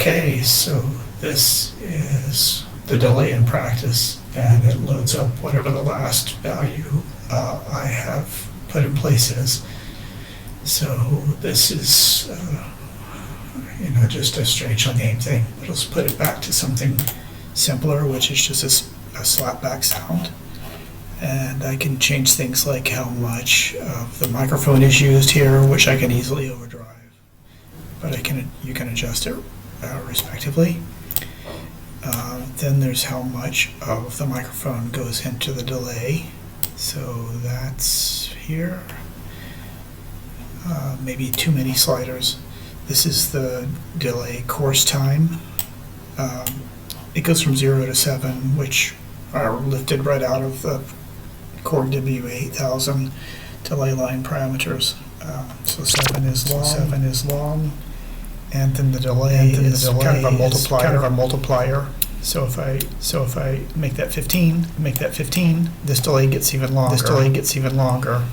Okay, so this is the delay in practice, and it loads up whatever the last value I have put in place is. So this is, just a strangely named thing. It'll put it back to something simpler, which is just a slapback sound. And I can change things like how much of the microphone is used here, which I can easily overdrive. But you can adjust it respectively. Then there's how much of the microphone goes into the delay. So that's here. Maybe too many sliders. This is the delay course time. It goes from 0 to 7, which are lifted right out of the Korg W8000 delay line parameters. So 7 is long, and then the delay is kind of a multiplier. So if I make that 15, this delay gets even longer.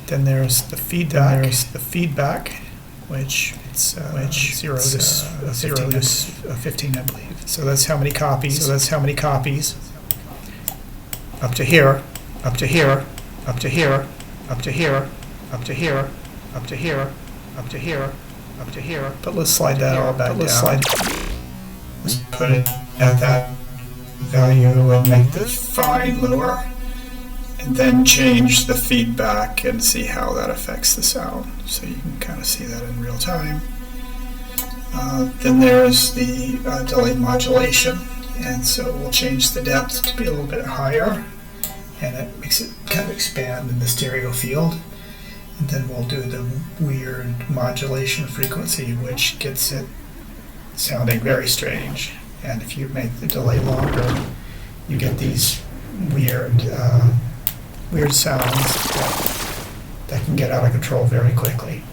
Then there's the feedback, which 0 to 15, I believe. So that's how many copies. Up to here, up to here, up to here, up to here, up to here, up to here, up to here, up to here. But let's slide that all back down. Let's put it at that value and make the fine lower, and then change the feedback and see how that affects the sound. So you can kind of see that in real time. Then there's the delay modulation, and so we'll change the depth to be a little bit higher, and it makes it kind of expand in the stereo field. And then we'll do the weird modulation frequency, which gets it sounding very strange. And if you make the delay longer, you get these weird sounds that can get out of control very quickly.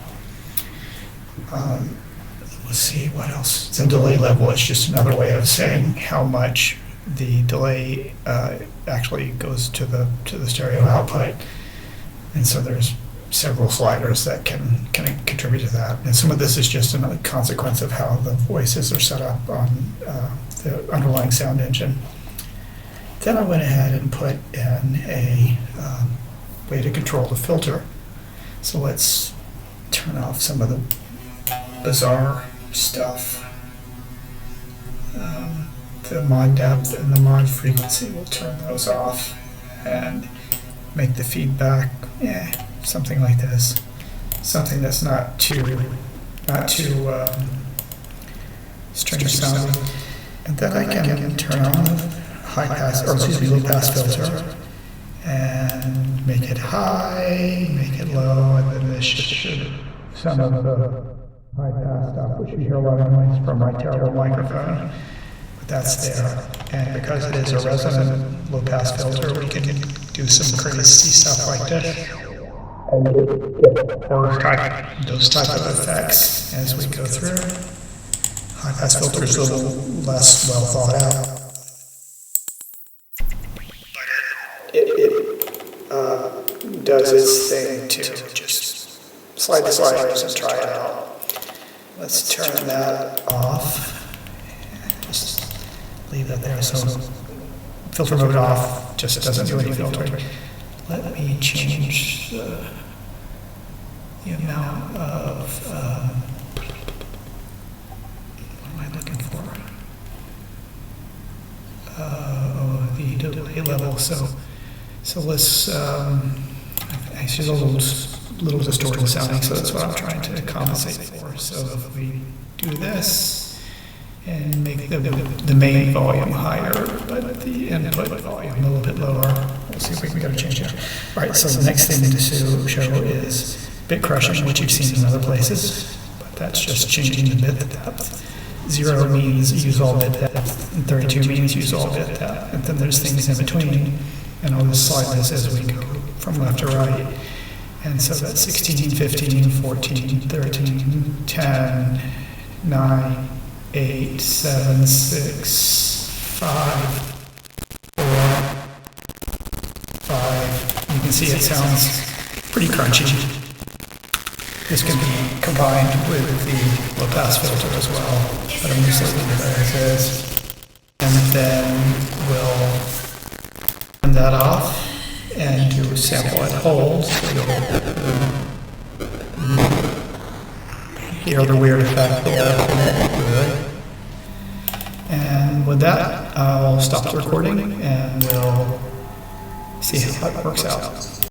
Let's see what else. The delay level is just another way of saying how much the delay actually goes to the stereo output. And so there's several sliders that can contribute to that. And some of this is just a consequence of how the voices are set up on the underlying sound engine. Then I went ahead and put in a way to control the filter. So let's turn off some of the bizarre stuff. The mod depth and the mod frequency, we'll turn those off and make the feedback something like this. Something that's not too strange sounding. And then I can turn on the low pass filter and make it high, make it low, and then this should some of the high pass stuff, which you hear a lot of noise from my terrible microphone. But that's there. And because it is a resonant low pass filter, we can do some crazy stuff like this. And get those type of effects as we go through. High pass filter is a little less well thought out. It does its thing to just slide the sliders and try it out. Let's turn that off. Just leave that there. So filter mode off just doesn't do any filtering. Let me change the amount of what am I looking for? The delay level. So let's actually a little distorted sounding, so that's what I'm trying to compensate for. So if we do this and make the main volume higher, but the input volume a little bit lower, we'll see if we can get a change here. All right, so the next thing to show is bit crushing, which you've seen in other places, but that's just changing the bit depth. 0 means use all bit depth, and 32 means use all bit depth, and then there's things in between. And I'll just slide this as we go from left to right. And so that's 16, 15, 14, 13, 10, 9, 8, 7, 6, 5, 4, 5. You can see it sounds pretty crunchy. This can be combined with the low-pass filter as well, but I'm just leaving it as is. And then we'll turn that off and do sample and hold. So you'll hear the weird effect there. And with that, I'll stop the recording and we'll see how it works out.